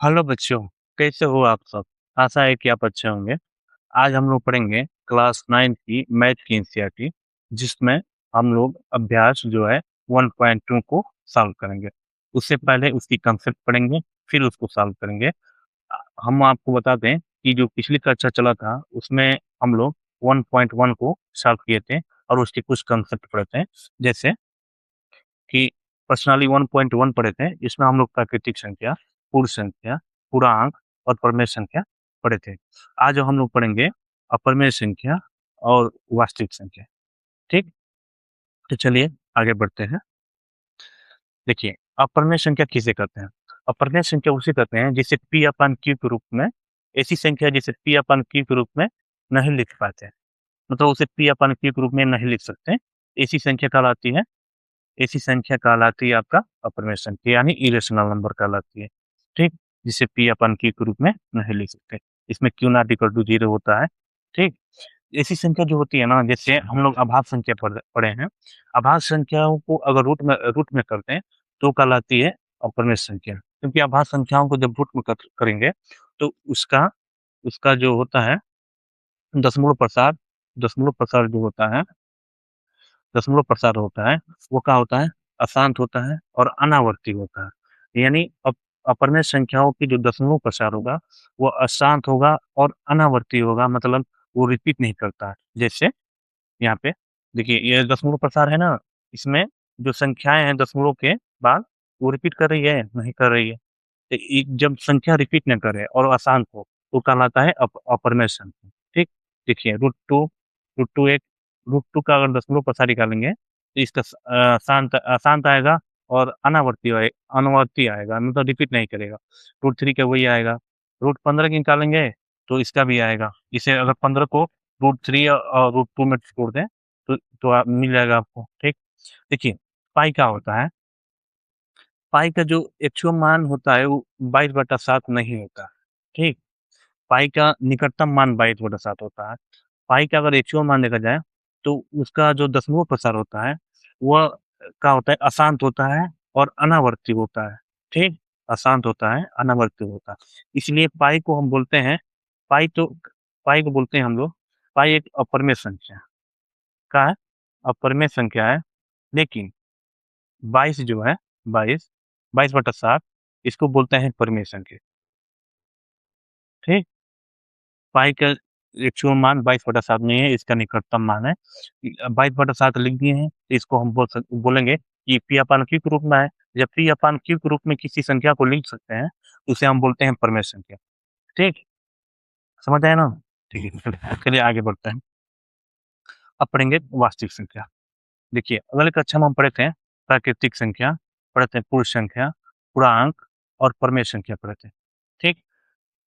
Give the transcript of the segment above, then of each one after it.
Hello बच्चों, कैसे हो आप सब? आशा है कि आप अच्छे होंगे। आज हम लोग पढ़ेंगे क्लास 9 की मैथ की एनसीईआरटी, जिसमें हम लोग अभ्यास जो है 1.2 को सॉल्व करेंगे। उससे पहले उसकी कंसेप्ट पढ़ेंगे, फिर उसको सॉल्व करेंगे। हम आपको बता दें कि जो पिछली कक्षा चला था, उसमें हम लोग 1.1 को सॉल्व किए थे और उसके कुछ कंसेप्ट पढ़े थे। जैसे कि पर्सनली 1.1 पढ़े थे, जिसमें हम लोग प्राकृतिक संख्या, पूर्ण संख्या, पूर्णांक और परिमेय संख्या पढ़े थे। आज हम लोग पढ़ेंगे अपरिमेय संख्या और वास्तविक संख्या। ठीक? तो चलिए आगे बढ़ते हैं। देखिए, अपरिमेय संख्या किसे कहते हैं? अपरिमेय संख्या उसे कहते हैं जिसे P अपॉन Q के रूप में, ऐसी संख्या जिसे P अपॉन Q के रूप में नहीं लिख पाते हैं। मतलब उसे P अपॉन Q के रूप में नहीं लिख सकते। ऐसी संख्या कहलाती है, ऐसी संख्या कहलाती है आपका अपरिमेय संख्या, यानी इरेशनल नंबर कहलाती है। ठीक? जिसे P अपन Q के रूप में नहीं लिख सकते। इसमें Q नॉट इक्वल टू 0 होता है। ठीक? ऐसी संख्या जो होती है ना, जैसे हम लोग अभाज्य संख्या पढ़े हैं। अभाज्य संख्याओं को अगर रूट में करते हैं तो कहलाती है अपरिमेय संख्या। क्योंकि अभाज्य संख्याओं को जब रूट में करेंगे तो उसका उसका जो होता है दशमलव प्रसार जो होता है, दशमलव प्रसार होता है, वो क्या होता है? अशांत होता है और अनावर्ती होता है। यानी अपरिमेय संख्याओं की जो दशमलव प्रसार होगा, वो अशांत होगा और अनावर्ती होगा, मतलब वो रिपीट नहीं करता है। जैसे यहाँ पे देखिए, ये दशमलव प्रसार है ना, इसमें जो संख्याएँ हैं दशमलव के बाद, वो रिपीट कर रही है? नहीं कर रही है। तो जब संख्या रिपीट न करे और अशांत हो, तो कहलाता है अपरिमेय संख्या। ठीक? देखिए, रूट टू का अगर दशमलव प्रसार निकालेंगे तो इसका शांत अशांत आएगा और अनावर्ती आएगा, मतलब रिपीट नहीं करेगा। रूट थ्री का वही आएगा। रूट 15 की निकालेंगे तो इसका भी आएगा। इसे अगर 15 को रूट थ्री और रूट टू में छोड़ दें तो मिल जाएगा आपको। ठीक? देखिए, पाई क्या होता है? पाई का जो एक्चुअल मान होता है वो 22/7 नहीं होता। ठीक? पाई का निकटतम मान 22/7 होता है। पाई का अगर एक्चुअल मान देखा जाए तो उसका जो दशमलव प्रसार होता है, वह क्या होता है? अशांत होता है और अनावर्ती होता है। ठीक? अशांत होता है, अनावर्ती होता है। इसलिए पाई को हम बोलते हैं, पाई तो पाई को बोलते हैं हम लोग, पाई एक अपरिमेय संख्या क्या है? अपरिमेय संख्या है। लेकिन 22 जो है, 22/7 इसको बोलते हैं परिमेय संख्या। ठीक? पाई का एक्चुअल मान 22/7 नहीं है, इसका निकटतम मान है। 22/7 लिख दिए हैं, तो इसको हम बोलेंगे कि P अपान Q के रूप में है। जब P अपान Q के रूप में किसी संख्या को लिख सकते हैं, तो उसे हम बोलते हैं परिमेय संख्या। ठीक? समझ आया ना? ठीक है, चलिए आगे बढ़ते हैं। अब पढ़ेंगे वास्तविक संख्या। देखिए, अगली कक्षा में हम पढ़े थे प्राकृतिक संख्या, पढ़े थे पूर्ण संख्या, पूर्णांक और परिमेय संख्या पढ़े थे। ठीक?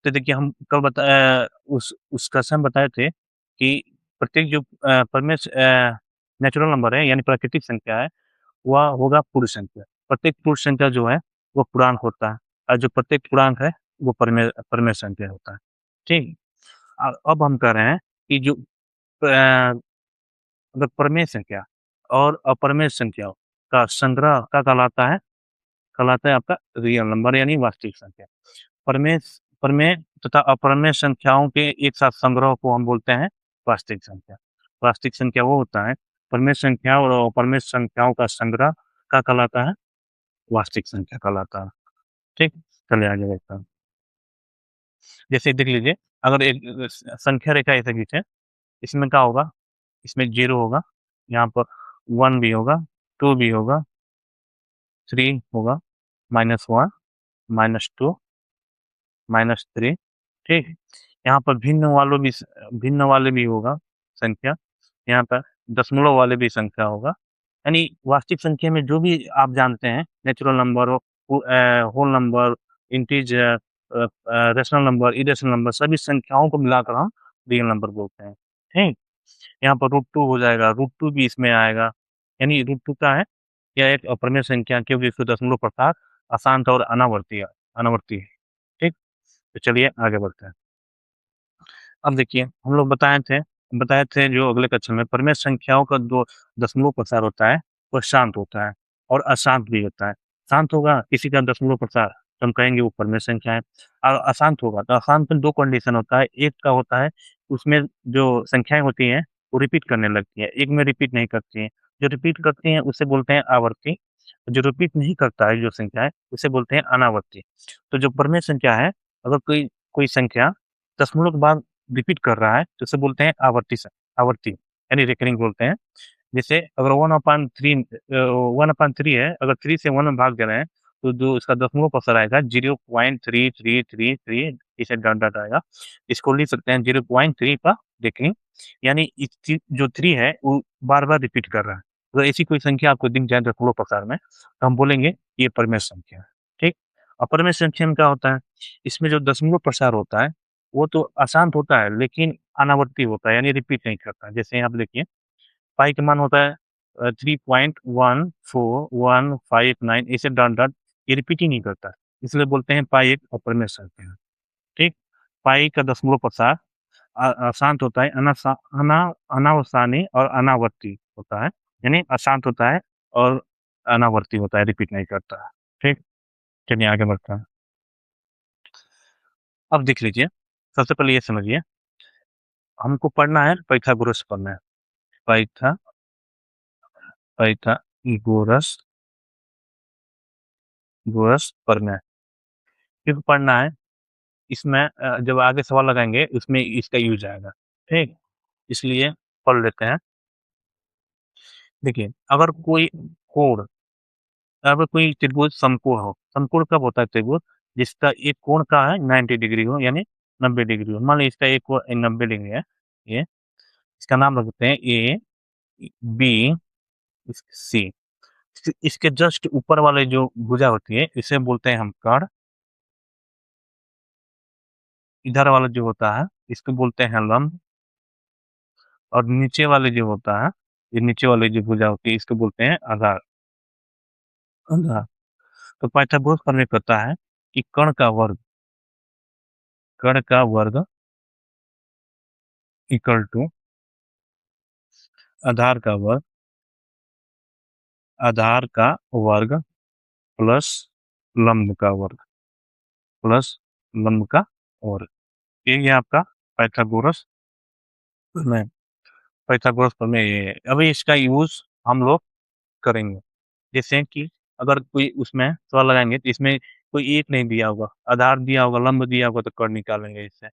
तो देखिए, हम कल उस कक्षा में बताए थे कि प्रत्येक जो नेचुरल नंबर है, यानी प्राकृतिक संख्या है, वह होगा पूर्ण संख्या। प्रत्येक पूर्ण संख्या जो है वो पूर्णांक होता है, और जो प्रत्येक पूर्णांक है वो परिमेय परिमेय संख्या होता है। ठीक? अब हम कह रहे हैं कि जो अगर परिमेय संख्या और अपरिमेय संख्याओं का संग्रह क्या कहलाता है आपका रियल नंबर, यानी वास्तविक संख्या। परिमेय परिमेय तथा अपरिमेय संख्याओं के एक साथ संग्रह को हम बोलते हैं वास्तविक संख्या। वास्तविक संख्या वो होता है, परिमेय संख्या और अपरिमेय संख्याओं का संग्रह क्या कहलाता है? वास्तविक संख्या कहलाता है। ठीक? चलिए आगे बढ़ते हैं। जैसे देख लीजिए, अगर एक संख्या रेखा ऐसे खींचे, इसमें क्या होगा? इसमें 0 होगा, यहाँ पर 1 भी होगा, 2 भी होगा, 3 होगा, -1, -2, -3। ठीक? यहाँ पर भिन्न वाले भी होगा संख्या, यहाँ पर दशमलव वाले भी संख्या होगा। यानी वास्तविक संख्या में जो भी आप जानते हैं, नेचुरल नंबर हो, whole number, integer, rational number, irrational number, सभी संख्याओं को मिलाकर हम रियल नंबर बोलते हैं। ठीक? यहाँ पर √2 हो जाएगा, √2 भी इसमें आएगा। यानी √2 क्या है? यह एक अपरिमेय संख्या, क्योंकि इसको दशमलव प्रसार अशांत और अनावर्ती है। ठीक? तो चलिए आगे बढ़ते हैं। अब देखिए, हम लोग बताए थे जो अगले कक्षा में, परिमेय संख्याओं का जो दशमलव प्रसार होता है, वो शांत होता है और अशांत भी होता है। शांत होगा किसी का दशमलव प्रसार तो हम कहेंगे वो परमेय संख्या है। अशांत होगा तो अशांत में 2 कंडीशन होता है, एक का होता है उसमें जो संख्याएँ होती हैं, वो रिपीट करने लगती हैं, एक में रिपीट नहीं करती हैं। जो रिपीट करती हैं उसे बोलते हैं आवर्ती, जो रिपीट नहीं करता है जो संख्या है, उसे बोलते हैं अनावर्ती। तो जो परमेय संख्या है, अगर कोई कोई संख्या दशमलव के बाद रिपीट कर रहा है, तो उसे बोलते हैं आवर्ती यानी रिकरिंग बोलते हैं। जैसे अगर 1/3 है, अगर 3 से 1 में भाग दे रहे हैं, तो जो इसका दशमलव पसर आएगा 0.3333 इसे डॉट-डॉट आएगा। इसको लिख सकते हैं 0.3 का रिकरिंग यानी इस चीज़ जो 3 है, वो बार-बार रिपीट कर रहा है। अगर ऐसी कोई संख्या आपको दिख जाए दशमलव पसार में, तो हम बोलेंगे ये परमेय संख्या है, ठीक? अपरमेय संख्या में क्या होता है, इसमें जो दशमलव प्रसार होता है, वो तो अशांत होता है, लेकिन अनावर्ती होता है, यानी रिपीट नहीं करता है। जैसे यहाँ पे देखिए पाई का मान होता है 3.14159 ऐसे डॉट-डॉट ये रिपीट ही नहीं करता, इसलिए बोलते हैं पाई एक अपरमेय संख्या है, ठीक? पाई का दशमलव प्रसार अशांत होता है, अनावसानी और अनावर्ती होता है, यानी अशांत होता है और अनावर्ती होता है, रिपीट नहीं करता है, ठीक? चलिए आगे बढ़ते हैं। अब देख लीजिए, सबसे पहले ये समझिए, हमको पढ़ना है पाइथागोरस पढ़ना है, पाइथा पाइथागोरस गोरस पढ़ना है। क्यों पढ़ना है? इसमें जब आगे सवाल लगाएँगे, उसमें इसका यूज़ आएगा, ठीक? इसलिए पढ़ लेते हैं। देखिए, अगर कोई त्रिभुज समकोण हो, समकोण कब होता है त्रिभुज? जिसका एक कोण का है 90 डिग्री हो, यानी 90 डिग्री हो। मान लीजिए इसका एक कोण 90 डिग्री है, ये। इसका नाम रख देते हैं ए, बी, सी। इसके जस्ट ऊपर वाले जो भुजा होती है, इसे बोलते हैं हम कर्ण। इधर वाला जो होता है, इसको बोलते हैं लंब। और नीचे वाले जो होता है, ये नीचे वाली जो भुजा होती है, इसको बोलते हैं आधार। आधार। तो पाइथागोरस प्रमेय कहता है कि कर्ण का वर्ग इक्वल टू आधार का वर्ग आधार का वर्ग प्लस लंब का वर्ग प्लस लंब का वर्ग। ये है आपका पाइथागोरस प्रमेय। पाइथागोरस प्रमेय ये है। अभी इसका यूज़ हम लोग करेंगे। जैसे कि अगर कोई उसमें सवाल लगाएँगे तो इसमें कोई एक नहीं दिया होगा, आधार दिया होगा, लंब दिया होगा तो कर्ण निकालेंगे इससे।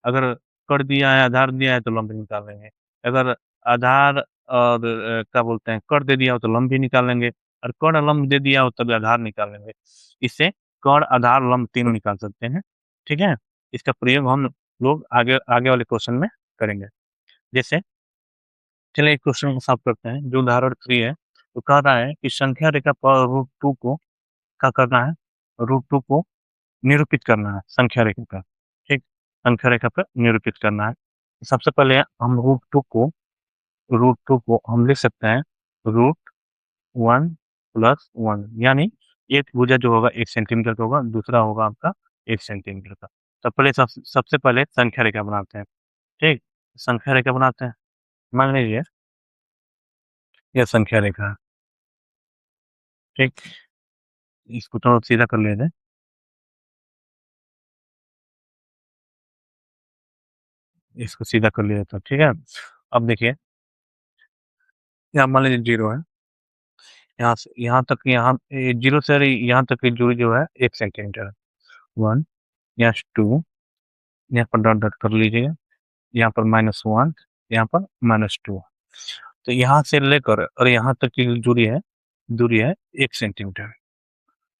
अगर कर्ण दिया है, आधार दिया है तो लंब निकालेंगे। अगर आधार और क्या बोलते हैं कर्ण दे दिया हो तो लंब भी निकालेंगे और कर्ण लंब दे दिया हो तब आधार निकालेंगे। इससे कर्ण, आधार, लंब तीनों निकाल सकते हैं, ठीक है? इसका प्रयोग हम लोग आगे आगे वाले क्वेश्चन में करेंगे। जैसे चलिए एक क्वेश्चन को सॉल्व करते हैं, जो उदाहरण 3 है, वो कह रहा है कि संख्या रेखा पर √2 को क्या करना है? √2 को निरूपित करना है संख्या रेखा पर, ठीक? संख्या रेखा पर निरूपित करना है। सबसे पहले हम √2 को हम लिख सकते हैं √1 + 1 यानी एक भुजा जो होगा 1 सेंटीमीटर का होगा, दूसरा होगा आपका 1 सेंटीमीटर का। तो पहले सबसे पहले संख्या रेखा बनाते हैं, ठीक? संख्या रेखा बनाते हैं। मान लीजिए यह संख्या रेखा है, ठीक? इसको थोड़ा सीधा कर लेते हैं। इसको सीधा कर लिया जाता है, ठीक है? अब देखिए, यहाँ मान लीजिए 0 है, यहाँ से यहाँ तक यहाँ 0 से यहाँ तक की दूरी जो है 1 सेंटीमीटर है। 1 यहाँ से 2 यहाँ पर डॉट-डॉट कर लीजिएगा, यहाँ पर -1 यहाँ पर -2 तो यहाँ से लेकर और यहाँ तक की दूरी है 1 सेंटीमीटर,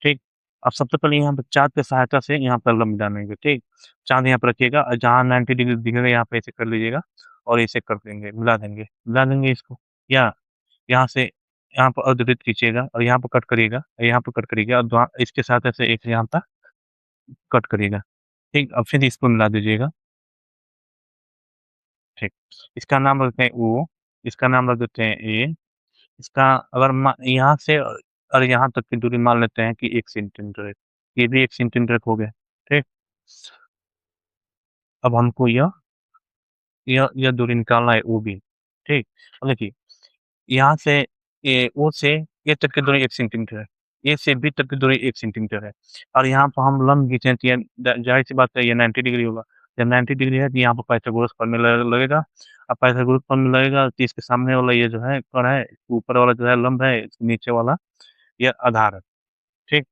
ठीक? अब सबसे पहले यहाँ पे चाप की सहायता से यहाँ पर लंब जानेंगे, ठीक? चाँद यहाँ पर रखिएगा और जहाँ 90 डिग्री दिखेगा यहाँ पे ऐसे कर लीजिएगा और ऐसे कर देंगे, मिला देंगे इसको या यहाँ से यहाँ पर अर्धवृत्त खींचिएगा और यहाँ पर कट करिएगा, यहाँ पर कट करिएगा और जहाँ इसके साथ ऐसे एक यहाँ पर कट करिएगा, ठीक? अब फिर इसको मिला दीजिएगा, ठीक? इसका नाम रखते हैं ओ, इसका नाम रख देते हैं ए, इसका अगर यहाँ से और यहाँ तक की दूरी मान लेते हैं कि 1 सेंटीमीटर है, ये भी 1 सेंटीमीटर हो गया, ठीक? अब हमको यह दूरी निकालना है ओबी, ठीक? अब देखिए यहाँ से ओ से ए तक की दूरी 1 सेंटीमीटर है, ए से बी तक की दूरी 1 सेंटीमीटर है और यहाँ पर हम लंब खींचे तो ये ज़ाहिर-सी बात है ये 90 डिग्री होगा। जब 90 डिग्री है तो यहाँ पर पाइथागोरस प्रमेय लगेगा। अब पाइथागोरस प्रमेय लगेगा तो इसके सामने वाला ये जो है कण है, ऊपर वाला जो है लंब है, नीचे वाला ये आधार है, ठीक?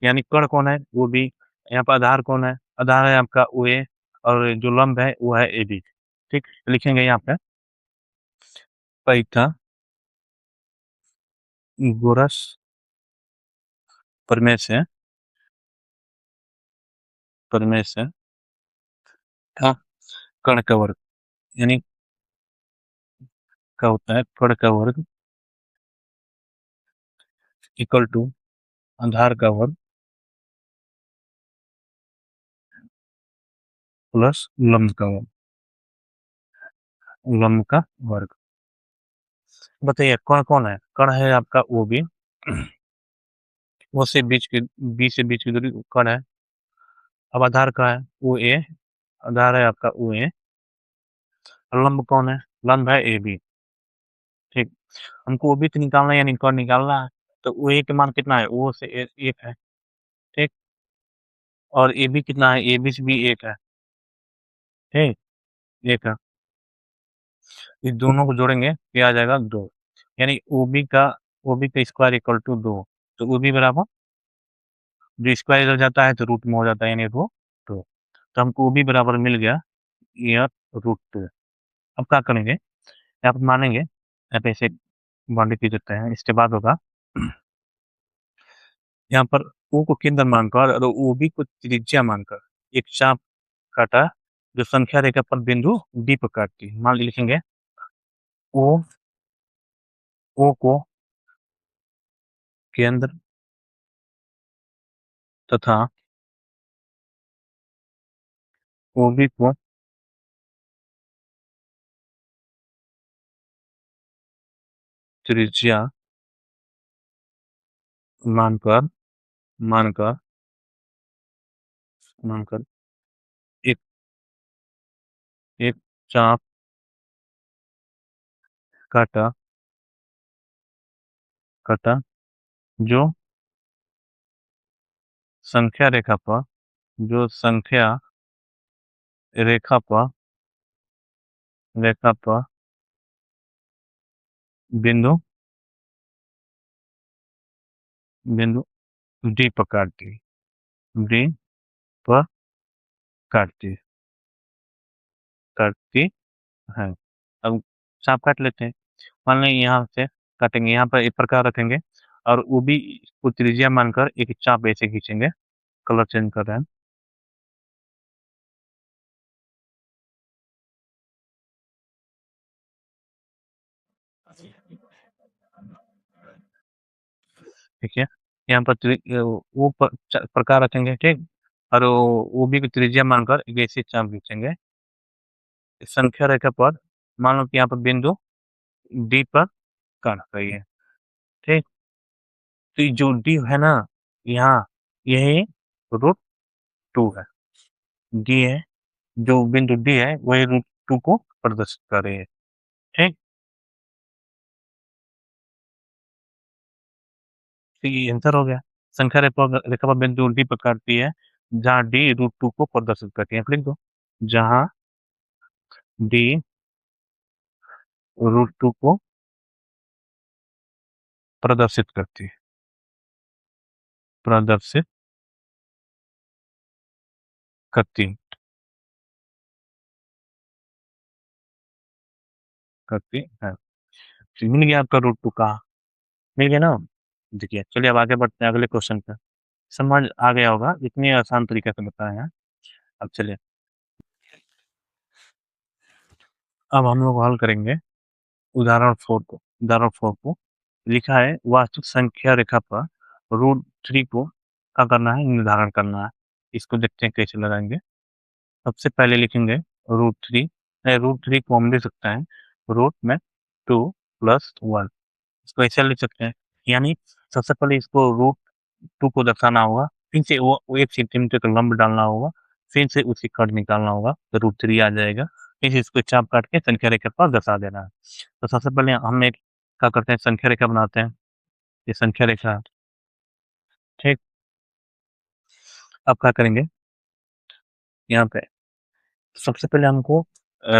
यानी कण कौन है? वो भी यहाँ पे आधार कौन है? आधार है आपका ओए और जो लंब है वो है एबी, ठीक? लिखेंगे यहाँ पे पाइथागोरस प्रमेय से था कण का वर्ग यानी क्या होता है कण का वर्ग इक्वल टू आधार का वर्ग प्लस लंब का वर्ग। बताइए कण कौन है? कण है आपका ओ बी से बीच की दूरी कण है। अब आधार का है ओ ए, आधार है आपका ओ ए, लंब कौन है? लंब है ए बी, ठीक। हमको ओ बी तो निकालना है यानी कण निकालना है, तो ओ ए का मान कितना है? ओ से 1 है, ठीक। और ए बी कितना है? ए बी से भी 1 है, ठीक, 1 है। इस दोनों को जोड़ेंगे ये आ जाएगा 2 यानी ओबी का स्क्वायर इक्वल टू 2 तो ओबी बराबर जो स्क्वायर इधर जाता है तो रूट में हो जाता है यानी रूट 2 तो हमको ओबी बराबर मिल गया ये रूट 2। अब क्या करेंगे यहाँ पर मानेंगे यहाँ पे ऐसे बाउंड्री खींच देते हैं इसके बाद होगा यहाँ पर ओ को केंद्र मानकर और ओबी को त्रिज्या मानकर एक चाप काटा जो संख्या रेखा पर बिंदु डी पर काटती है। मान लिखेंगे ओ ओ को केंद्र तथा ओबी को त्रिज्या मानकर मानकर मानकर एक एक चाप काटा काटा जो संख्या रेखा पर जो संख्या रेखा पर रेखा पर बिंदु बिंदु डी पर काटती डी पर काटती काटती है। अब चाप काट लेते हैं। मान लें यहाँ से काटेंगे, यहाँ पर एक प्रकार रखेंगे और वो भी को त्रिज्या मानकर एक चाप ऐसे खींचेंगे। कलर चेंज कर रहे हैं। ठीक है, यहाँ पर वो प्रकार रखेंगे, ठीक। और वो भी त्रिज्या मानकर एक ऐसे चाप खींचेंगे संख्या रेखा पर। मान लो कि यहाँ पर बिंदु डी पर काट रही है, ठीक। तो ये जो डी है ना यहाँ यही रूट 2 है। डी है जो बिंदु डी है वही रूट 2 को प्रदर्शित कर रही है, ठीक। तो ये आंसर हो गया। संख्या रेखा पर बिंदु डी पर काटती है जहाँ डी रूट 2 को प्रदर्शित करती है। लिख दो जहाँ डी रूट 2 को प्रदर्शित करती है प्रदर्शित करती करती है। तो मिल गया आपका रूट 2 का, मिल गया ना। देखिए चलिए अब आगे बढ़ते हैं अगले क्वेश्चन पे। समझ आ गया होगा इतनी आसान तरीके से बताया है। अब चलिए अब हम लोग हल करेंगे उदाहरण 4 को लिखा है वास्तविक संख्या रेखा पर रूट 3 को क्या करना है? निर्धारण करना है। इसको देखते हैं कैसे लगाएंगे। सबसे पहले लिखेंगे रूट 3 रूट 3 को हम लिख सकते हैं रूट में 2 प्लस 1। इसको ऐसे लिख सकते हैं यानी सबसे पहले इसको रूट 2 को दर्शाना होगा, फिर से वो 1 सेंटीमीटर का लंब डालना होगा, फिर से उसकी कट निकालना होगा तो रूट 3 आ जाएगा। फिर से इसको चाप काट के संख्या रेखा पर दर्शा देना है। तो सबसे पहले हम एक क्या करते हैं संख्या रेखा बनाते हैं। ये संख्या रेखा ठीक? अब क्या करेंगे, यहाँ पे सबसे पहले हमको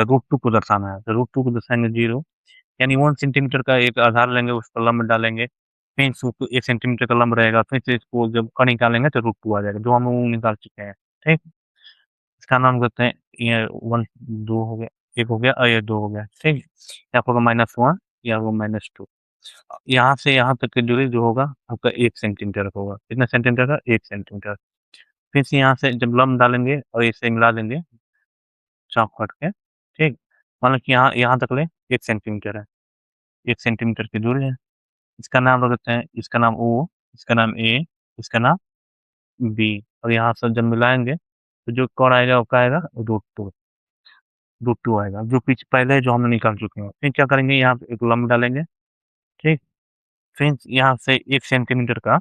√2 को दर्शाना है, तो √2 को दर्शाएँगे 0, यानी 1 सेंटीमीटर का एक आधार लेंगे, उस पर लंब डालेंगे, फिर इसको 1 सेंटीमीटर का लंब रहेगा, फिर से इसको जब क निकालेंगे तो √2 आ जाएगा, जो हम वो निकाल चुके हैं, ठीक? इसका नाम करते हैं, ये 1 2 हो गया, 1 हो गया और ये 2 हो गया, ठीक? यहाँ पर होगा -1, यहाँ होगा -2। यहाँ से यहाँ तक की दूरी जो होगा आपका 1 सेंटीमीटर का होगा। कितना सेंटीमीटर का? 1 सेंटीमीटर। फिर से यहाँ से जब लंब डालेंगे और इसे मिला देंगे चाप काट के, ठीक? मान लो कि यहाँ यहाँ तक ले 1 सेंटीमीटर है, 1 सेंटीमीटर की दूरी है। इसका नाम रख देते हैं, इसका नाम O, इसका नाम A, इसका नाम B, और यहाँ से जब मिलाएँगे तो जो कोण आएगा वो क्या आएगा? √2, √2 आएगा, जो पिच पहले जो हमने निकाल चुके हैं। फिर क्या करेंगे, यहाँ पे एक लंब डालेंगे, ठीक? फिर यहाँ से 1 सेंटीमीटर का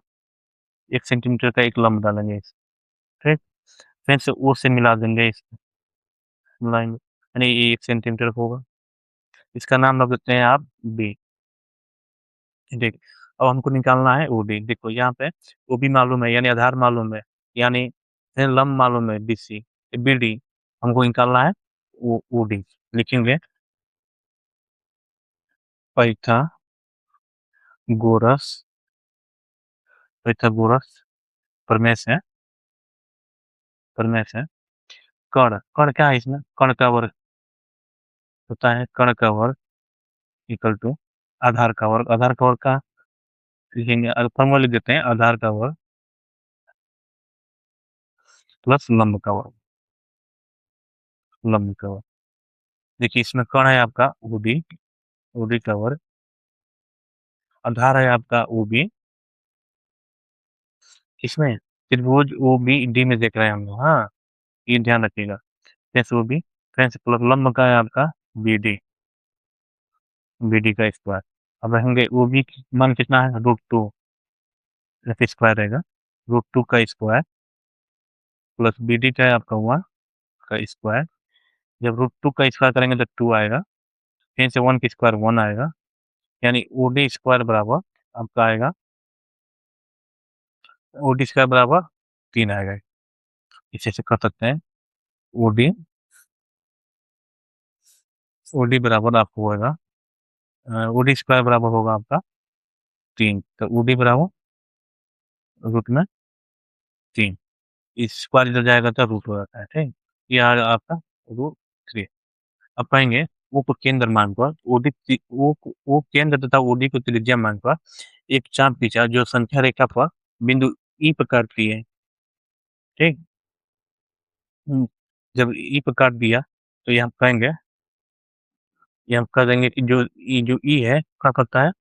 1 सेंटीमीटर का एक लंब डालेंगे, ठीक? फिर से O से मिला देंगे, इस मिलाएँगे, यानी ये 1 सेंटीमीटर का होगा। इसका नाम रख देते हैं आप B, ठीक। अब हमको निकालना है OD। देखो यहाँ पे OB मालूम है, यानी आधार मालूम है, यानी फिर लंब मालूम है BC, BD हमको निकालना है OD। लिखेंगे पाइथागोरस, पाइथागोरस प्रमेय से, प्रमेय से कर्ण, कर्ण क्या है इसमें? कर्ण का वर्ग होता है, कर्ण का वर्ग इक्वल टू आधार का वर्ग, आधार का वर्ग का लिखेंगे, फॉर्मूला लिख देते हैं, आधार का वर्ग प्लस लंब का वर्ग, लंब का वर्ग। देखिए इसमें कर्ण है आपका OD, OD का वर्ग, आधार है आपका OB, इसमें त्रिभुज OBD में देख रहे हैं हम लोग, हाँ, ये ध्यान रखिएगा। कैसे OB, कैसे प्लस लंब का है आपका BD, BD का स्क्वायर। अब रहेंगे OB की मान कितना है? √2, स्क्वायर रहेगा, √2 का स्क्वायर प्लस BD का है आपका 1 का स्क्वायर। जब √2 का स्क्वायर करेंगे तो 2 आएगा, फिर से 1 का स्क्वायर 1 आएगा, यानी OD स्क्वायर बराबर आपका आएगा, OD स्क्वायर बराबर 3 आएगा। इसे ऐसे कर सकते हैं, OD, OD बराबर आपको होगा, OD स्क्वायर बराबर होगा आपका 3, तो OD बराबर रूट में 3, स्क्वायर इधर जाएगा तो रूट हो जाता है, ठीक? ये आ गया आपका √3। अब पाएंगे O को केंद्र मानकर O केंद्र तथा OD को त्रिज्या मानकर एक चाप खींचा जो संख्या रेखा पर बिंदु E पर काटती है, ठीक? जब E पर काट दिया तो यहाँ कहेंगे, यहाँ कह देंगे कि जो E है क्या करता है,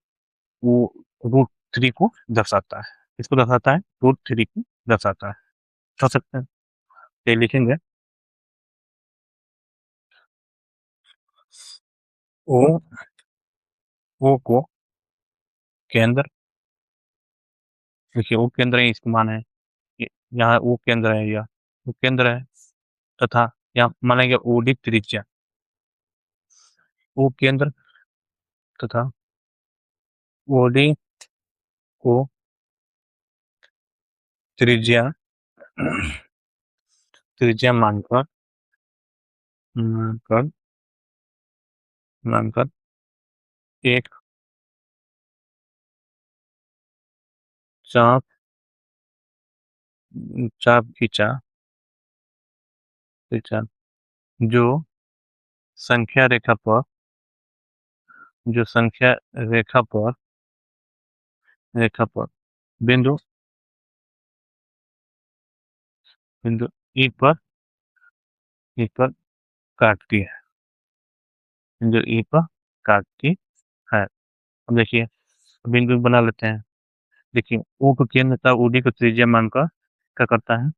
वो √3 को दर्शाता है। किसको दर्शाता है? √3 को दर्शाता है। कर सकते हैं, तो लिखेंगे O, O को केंद्र, देखिए O केंद्र है, इसको मान है, यहाँ O केंद्र है, यह O केंद्र है, तथा यहाँ मानेंगे OD त्रिज्या, O केंद्र तथा OD को त्रिज्या त्रिज्या मानकर मानकर मानकर एक चाप चाप खींचा, खींचा जो संख्या रेखा पर, जो संख्या रेखा पर बिंदु बिंदु ई पर काटती है, बिंदु ई पर काटती है। अब देखिए बिंदु बना लेते हैं। देखिए O को केंद्र तथा OD को त्रिज्या मानकर क्या करता है,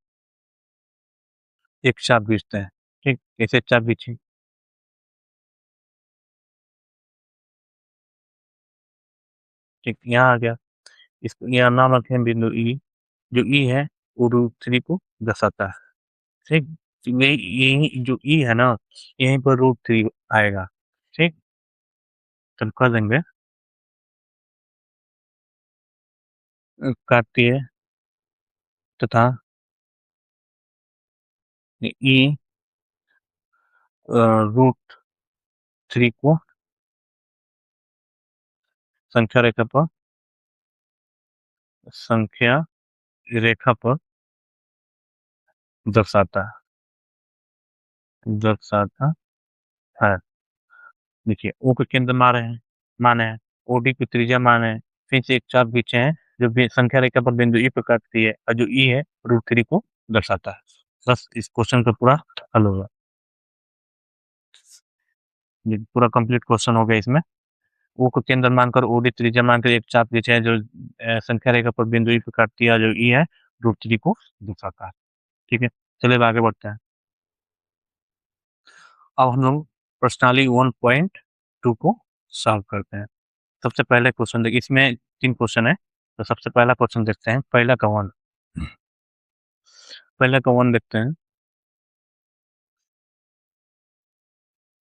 एक चाप खींचते हैं, ठीक? कैसे चाप खींचे, ठीक, यहाँ आ गया, इसको यहाँ नाम रखें बिंदु E, जो E है वो √3 को दर्शाता है, ठीक? तो यही जो E है ना, यहीं पर √3 आएगा, ठीक? तो कर देंगे, काटती है, तथा ई रूट 3 को संख्या रेखा पर दर्शाता है। देखिए ओ को केंद्र माने हैं, ओडी की त्रिज्या माने हैं, फिर से एक चाप खींचे हैं जो संख्या रेखा पर बिंदु ई पर काटती है और जो ई है √3 को दर्शाता है। बस इस क्वेश्चन का पूरा हल होगा। ये पूरा कंप्लीट क्वेश्चन हो गया इसमें। ओ को केंद्र मानकर ओडी त्रिज्या मानकर एक चाप खींचे हैं जो संख्या रेखा पर बिंदु ई पर काटती है, जो ई है √3 को दर्शाता है। ठीक है, चलिए अब आगे बढ़ते हैं। अब हम लोग प्रश्नावली 1.2 को सॉल्व करते हैं। सबसे पहले क्वेश्चन देखिए, इसमें 3 क्वेश्चन है, तो सबसे पहला क्वेश्चन देखते हैं। पहला का 1 देखते हैं।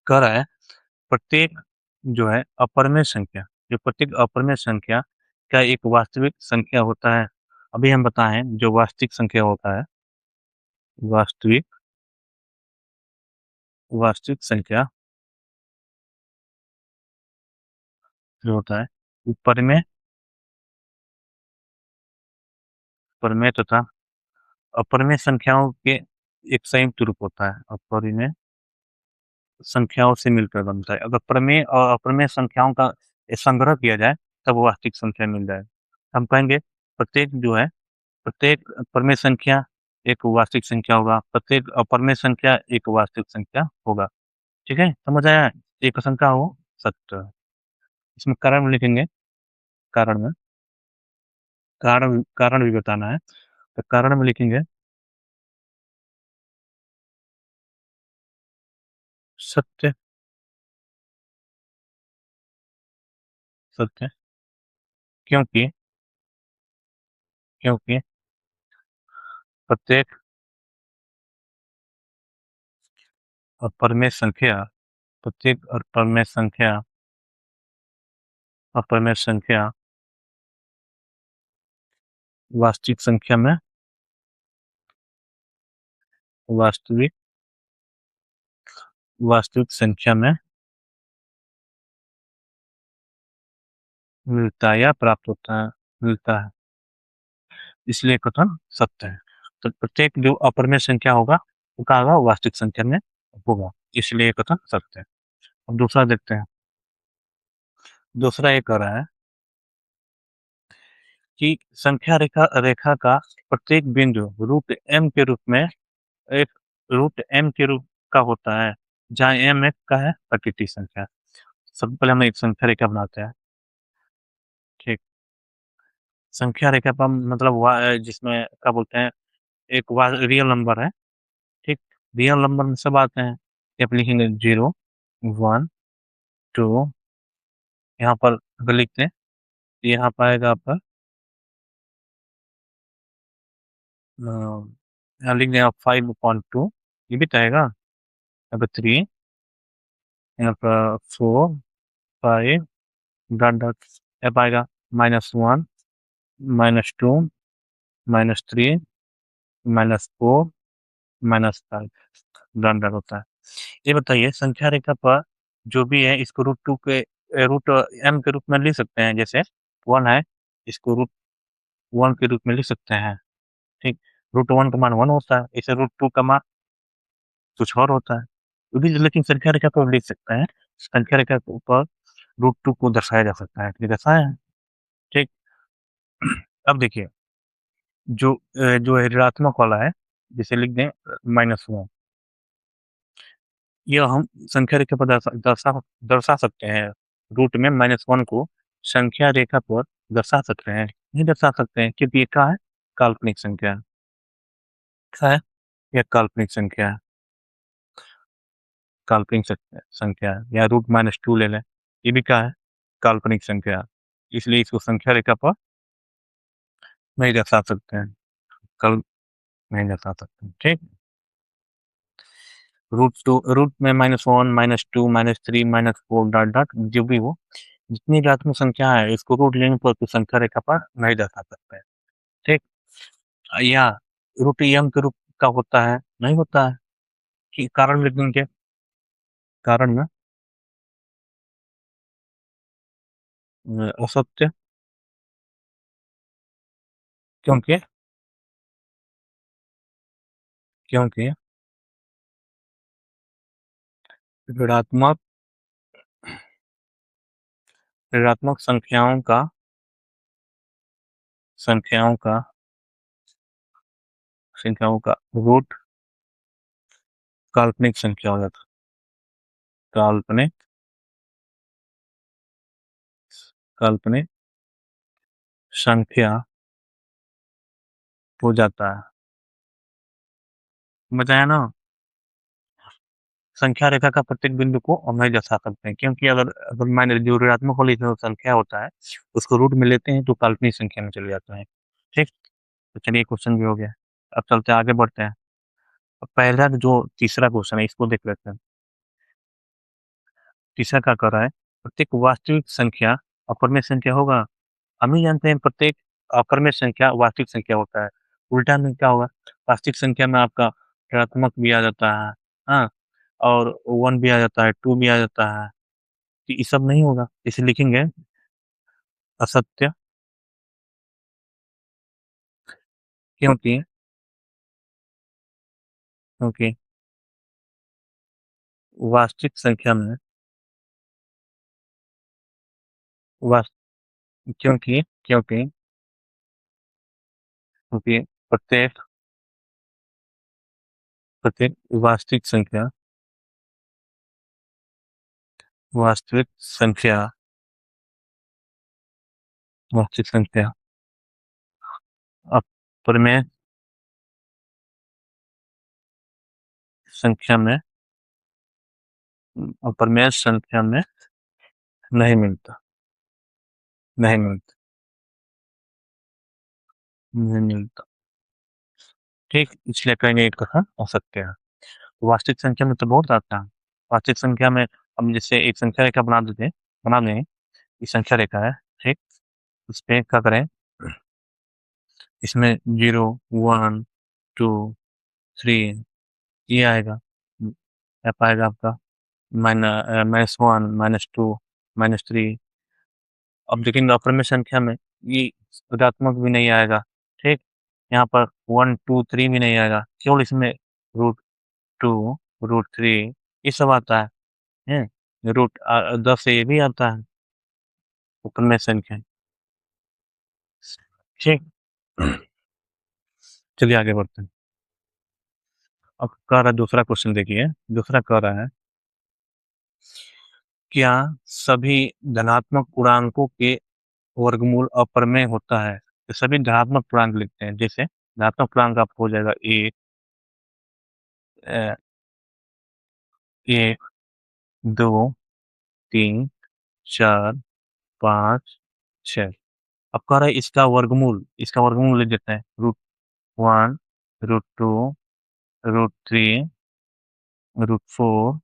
कह रहा है प्रत्येक जो है अपरिमेय संख्या, जो प्रत्येक अपरिमेय संख्या का एक वास्तविक संख्या होता है। अभी हम बताएं जो वास्तविक संख्या होता है, वास्तविक संख्या जो होता है वो परिमेय तथा अपरिमेय संख्याओं के एक संयुक्त रूप होता है। अपरिमेय संख्याओं से मिलकर बनता है। अगर प्रमेय और अप्रमेय संख्याओं का संग्रह किया जाए तब वास्तविक संख्या मिल जाए। हम कहेंगे प्रत्येक प्रमेय संख्या एक वास्तविक संख्या होगा, प्रत्येक अप्रमेय संख्या एक वास्तविक संख्या होगा। ठीक है, समझ आया? एक संख्या हो सत्य। इसमें कारण लिखेंगे, कारण में कारण भी बताना है, तो कारण में लिखेंगे सत्य सत्य क्योंकि प्रत्येक अपरिमेय संख्या प्रत्येक अपरिमेय संख्या वास्तविक संख्या में वास्तविक संख्या में मिलता है या प्राप्त मिलता है, इसलिए कथन सत्य है। तो प्रत्येक जो अपरिमेय संख्या होगा वो क्या होगा, वास्तविक संख्या में होगा, इसलिए कथन सत्य है। अब दूसरा देखते हैं। दूसरा ये कह रहा है कि संख्या रेखा का प्रत्येक बिंदु √m के रूप में एक √m के रूप का होता है, जहाँ m एक का है प्राकृतिक संख्या। सबसे पहले हम एक संख्या रेखा बनाते हैं। ठीक, संख्या रेखा पर मतलब जिसमें क्या बोलते हैं, एक रियल नंबर है। ठीक, रियल नंबर में सब आते हैं। आप लिखेंगे 0 1 2, यहाँ पर अगर लिखते हैं यहाँ पाएगा आपका यहाँ लिख दें आप 5.2, ये भी आएगा। यहाँ पर 3, यहाँ पर 4 5 डॉट डॉट, यहाँ पाएगा -1 -2 -3 -4 -5 डॉट डॉट होता है। ये बताइए संख्या रेखा पर जो भी है इसको √2 के √m के रूप में लिख सकते हैं। जैसे 1 है, इसको √1 के रूप में लिख सकते हैं। ठीक, √1 का मान 1 होता है, इसे √2 का मान कुछ और होता है। लेकिन संख्या रेखा को लिख सकते हैं, संख्या रेखा के ऊपर √2 को दर्शाया जा सकता है, दर्शाया है। ठीक, अब देखिए जो है ऋणात्मक वाला है, जिसे लिख दें -1, ये हम संख्या रेखा पर दर्शा सकते हैं। रूट में -1 को संख्या रेखा पर दर्शा सकते हैं, नहीं दर्शा सकते हैं क्योंकि ये क्या है, काल्पनिक संख्या क्या है, यह काल्पनिक संख्या है, काल्पनिक संख्या है। या √-2 ले लें, ये भी क्या है, काल्पनिक संख्या है। इसलिए इसको संख्या रेखा पर नहीं दर्शा सकते हैं, कल नहीं दर्शा सकते। ठीक, रूट में -1 -2 -3 -4 डॉट डॉट जो भी हो, जितनी ऋणात्मक संख्या है इसको रूट लेने पर तो संख्या रेखा पर नहीं दर्शा सकते हैं। ठीक, या रूट यम के रूप का होता है? नहीं होता है। कि कारण लिख देंगे, कारण में असत्य, क्योंकि क्योंकि ऋणात्मक ऋणात्मक संख्याओं का रूट काल्पनिक संख्या हो जाता है। काल्पनिक काल्पनिक संख्या हो जाता है। बताया ना, संख्या रेखा का प्रत्येक बिंदु को हम नहीं दर्शा सकते हैं, क्योंकि अगर अगर मान लीजिए जो ऋणात्मक वाली जो संख्या होता है, उसको रूट में लेते हैं तो काल्पनिक संख्या में चले जाता है। ठीक? तो चलिए क्वेश्चन भी हो गया। अब चलते हैं, आगे बढ़ते हैं। अब पहला जो तीसरा क्वेश्चन है, इसको देख लेते हैं। तीसरा क्या कर रहा है? प्रत्येक वास्तविक संख्या अपर्मेय संख्या होगा। हम ही जानते हैं प्रत्येक अपर्मेय संख्या वास्तविक संख्या होता है। उल्टा में क्या होगा? वास्तविक संख्या में आपका ऋणात्मक भी आ जाता है, हाँ, और 1 भी आ जाता है, 2 भी आ जाता है। तो ये सब नहीं होगा, इसे लिखेंगे असत्य, क्योंकि क्योंकि वास्तविक संख्या में वास क्योंकि क्योंकि क्योंकि प्रत्येक प्रत्येक वास्तविक संख्या वास्तविक संख्या अप्रमेय संख्या में अप्रमेय संख्या में नहीं मिलता नहीं मिलता नहीं मिलता। ठीक, इसलिए कहेंगे एक कथन असत्य है। वास्तविक संख्या में तो बहुत आता है। वास्तविक संख्या में हम जैसे एक संख्या रेखा बना दें, ये संख्या रेखा है, ठीक, इस पे क्या करें, इसमें 0, 1, 2, 3 ये आएगा। क्या पाएगा आपका? -1, -2, -3। अब देखेंगे अपर में संख्या में ये ऋणात्मक भी नहीं आएगा। ठीक, यहाँ पर 1, 2, 3 भी नहीं आएगा, केवल इसमें √2, √3 ये सब आता है। रूट 10 ये भी आता है ऊपर में संख्या। ठीक, चलिए आगे बढ़ते हैं। अब कह रहा है दूसरा क्वेश्चन, देखिए दूसरा कह रहा है, क्या सभी धनात्मक पूर्णांकों के वर्गमूल अप्रमेय होता है? तो सभी धनात्मक पूर्णांक लिखते हैं, जैसे धनात्मक पूर्णांक आपको हो जाएगा 1, 1, 2, 3, 4, 5, 6। अब कह रहा है इसका वर्गमूल लिख देते हैं, √1, √2, √3, √4,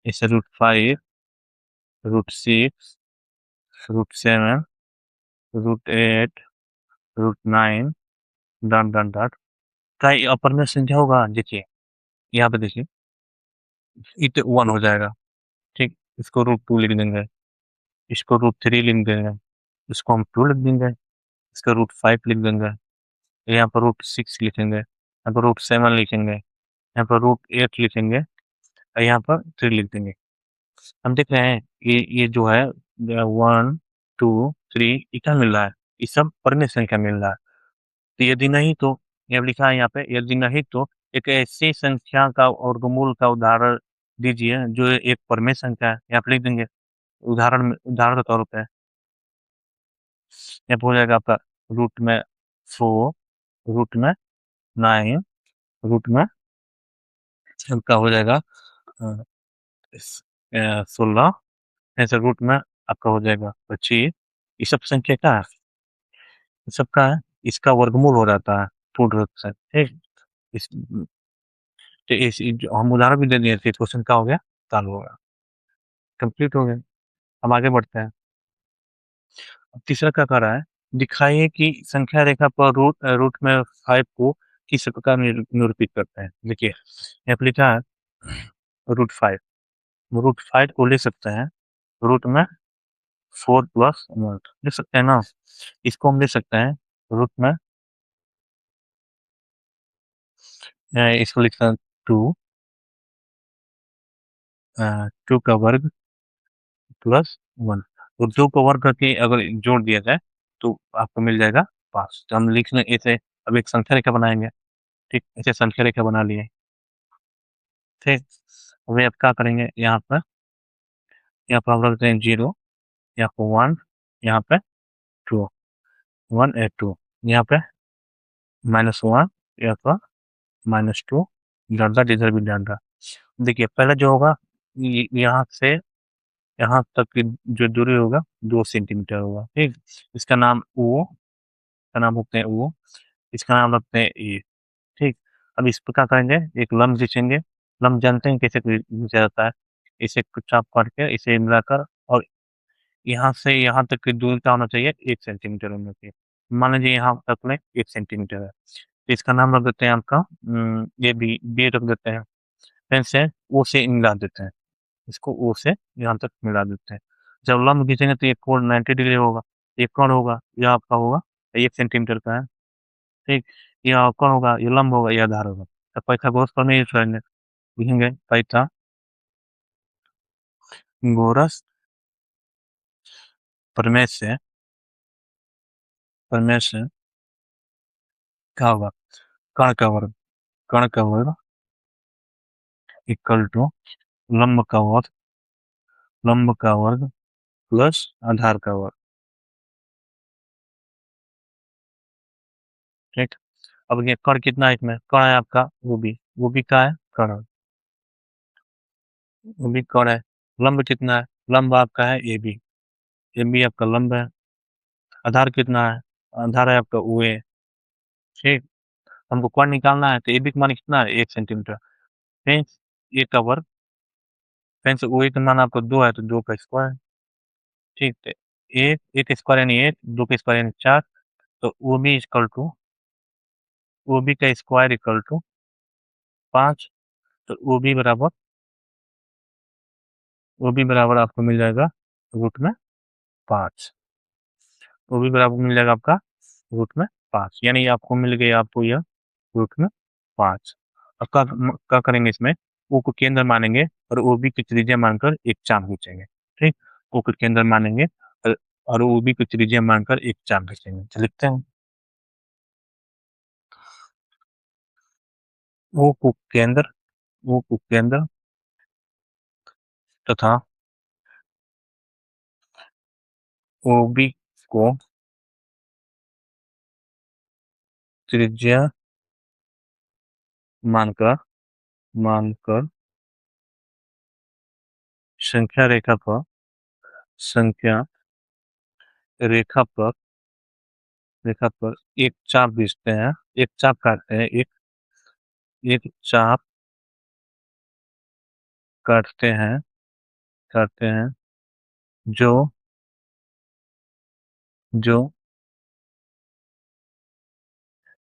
ऐसे √5, √6, √7, √8, √9, डॉट डॉट डॉट। क्या ये अपर में संख्या होगा? देखिए यहाँ पे देखिए, ये तो 1 हो जाएगा। ठीक, इसको √2 लिख देंगे, इसको √3 लिख देंगे, इसको हम 2 लिख देंगे, इसका √5 लिख देंगे, यहाँ पर √6 लिखेंगे, यहाँ पर √7 लिखेंगे, यहाँ पर √8 लिखेंगे, और यहाँ पर 3 लिख देंगे। हम देख रहे हैं ये जो है 1, 2, 3 ये क्या मिल रहा है? ये सब परिमेय संख्या मिल रहा है। तो यदि नहीं तो, ये अब लिखा है यहाँ पे, यदि नहीं तो एक ऐसी संख्या का वर्गमूल का उदाहरण दीजिए जो एक परिमेय संख्या है। यहाँ पे लिख देंगे उदाहरण के तौर पे यहाँ पे हो जाएगा आपका रूट में 4, रूट में 9, रूट में आपका हो जाएगा 16, ऐसे रूट में आपका हो जाएगा 25। ये सब संख्या क्या है? ये सब का है, इसका वर्गमूल हो जाता है पूर्ण रूप से। ठीक, इस तो हम उदाहरण भी दे दिए थे, क्वेश्चन क्या हो गया? चालू हो गया, कंप्लीट हो गया। हम आगे बढ़ते हैं। अब तीसरा क्या कर रहा है? दिखाइए कि संख्या रेखा पर रूट में 5 को किस प्रकार निरूपित करते हैं। देखिए यहाँ पे लिखा है √5, √5 को लिख सकते हैं रूट में 4+1 लिख सकते हैं ना। इसको हम लिख सकते हैं रूट में इसको लिख सकते हैं 2 2 का वर्ग +1 तो 2 को वर्ग करके अगर जोड़ दिया जाए तो आपको मिल जाएगा 5। तो हम लिख लें इसे, अब एक संख्या रेखा बनाएँगे, ठीक? ऐसे संख्या रेखा बना लिए, ठीक? अभी अब क्या करेंगे यहाँ पर हम रख दें 0, यहाँ पे 1, यहाँ पे 2, 1 और 2, यहाँ पे -1, यहाँ पर -2, डॉट डॉट इधर भी डॉट डॉट। देखिए पहले जो होगा यहाँ से यहाँ तक की जो दूरी होगा 2 सेंटीमीटर होगा, ठीक? इसका नाम O, इसका नाम रखते हैं O, इसका नाम रखते हैं A, ठीक? अब इस पर क्या करेंगे, एक लंब खींचेंगे, लंब जानते हैं कैसे खींचा जाता है, इसे चाप काट के इसे मिलाकर और यहाँ से यहाँ तक की दूरी क्या होना चाहिए, 1 सेंटीमीटर होना चाहिए। मान लीजिए यहाँ तक में 1 सेंटीमीटर है, तो इसका नाम रख देते हैं आपका ये बी रख देते हैं, फिर से O से मिला देते हैं, इसको O से यहाँ तक मिला देते हैं। जब लंब खींचेंगे तो ये कोण 90 डिग्री होगा, ये कोण होगा, यह आपका होगा 1 सेंटीमीटर का है, ठीक? यह कोण होगा, ये लंब होगा, ये आधार होगा। तो पाइथागोरस प्रमेय यूज़ करेंगे, लिखेंगे पाइथागोरस प्रमेय से क्या होगा, कर्ण का वर्ग, कर्ण का वर्ग इक्वल टू लंब का वर्ग, लंब का वर्ग प्लस आधार का वर्ग, ठीक? अब ये कर्ण कितना है, इसमें कर्ण है आपका वो भी क्या है, कर्ण, वो भी कर्ण है। लंब कितना है, लंब आपका है ए बी आपका लंब है। आधार कितना है, आधार है आपका ओ ए, ठीक? हमको कर्ण निकालना है तो ए बी का मान कितना है, 1 सेंटीमीटर, फिर ए का वर्ग, फिर से ओ ए का मान आपका 2 है तो 2 का स्क्वायर, ठीक? तो एक का स्क्वायर यानी 1, 2 का स्क्वायर यानी 4, तो O B equal to O B का स्क्वायर इक्वल टू 5, तो ओ बी बराबर आपको मिल जाएगा रूट में 5, ओ बी बराबर मिल जाएगा आपका रूट में 5, यानी आपको मिल गया आपको यह रूट में 5। अब क्या करेंगे इसमें, ओ को केंद्र मानेंगे और ओ बी की त्रिज्या मानकर एक चाप खींचेंगे, ठीक? ओ को केंद्र मानेंगे और ओ बी की त्रिज्या मानकर एक चाप खींचेंगे, तो लिखते हैं ओ को केंद्र, ओ को केंद्र तथा ओ बी को त्रिज्या मानकर मानकर संख्या रेखा पर संख्या रेखा पर एक चाप खींचते हैं, एक चाप काटते हैं, एक चाप काटते हैं, काटते हैं जो जो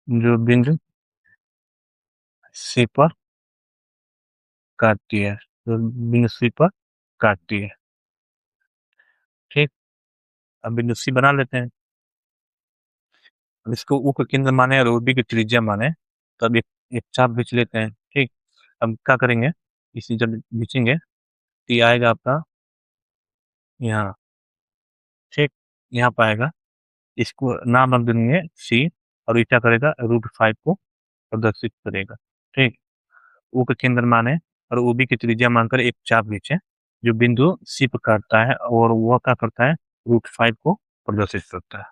जो बिंदु सी पर काटती है, जो बिंदु सी पर काटती है, ठीक? अब बिंदु सी बना लेते हैं, अब इसको ओ का केंद्र माने और ओ बी की त्रिज्या माने, तो अब एक चाप खींच लेते हैं, ठीक? अब क्या करेंगे, इसे जब खींचेंगे तो ये आएगा आपका यहाँ, ठीक? यहाँ पे आएगा, इसको नाम रख देंगे सी और ये क्या करेगा, √5 को प्रदर्शित करेगा, ठीक? ओ का केंद्र माने और ओ बी की त्रिज्या मानकर एक चाप खींचे जो बिंदु सी पर काटता है और वह क्या करता है, √5 को प्रदर्शित करता है।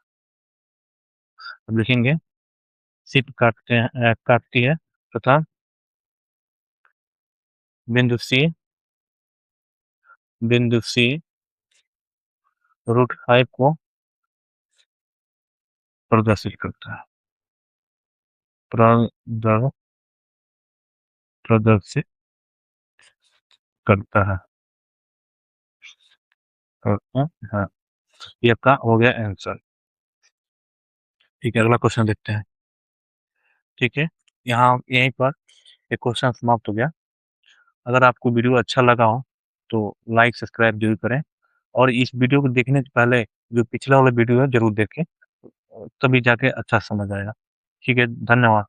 अब लिखेंगे सी पर काटती है तथा बिंदु सी √5 को प्रदर्शित करता है, प्रदर्शित प्रदर्शित करता है, करता है। ये आपका हो गया आंसर। ठीक है, अगला क्वेश्चन देखते हैं। ठीक है, यहाँ यहीं पर एक क्वेश्चन समाप्त हो गया। अगर आपको वीडियो अच्छा लगा हो, तो लाइक, सब्सक्राइब ज़रूर करें और इस वीडियो को देखने से पहले जो पिछला वाला वीडियो है ज़रूर देखें, तभी जाके अच्छा समझ आएगा। ठीक है, धन्यवाद।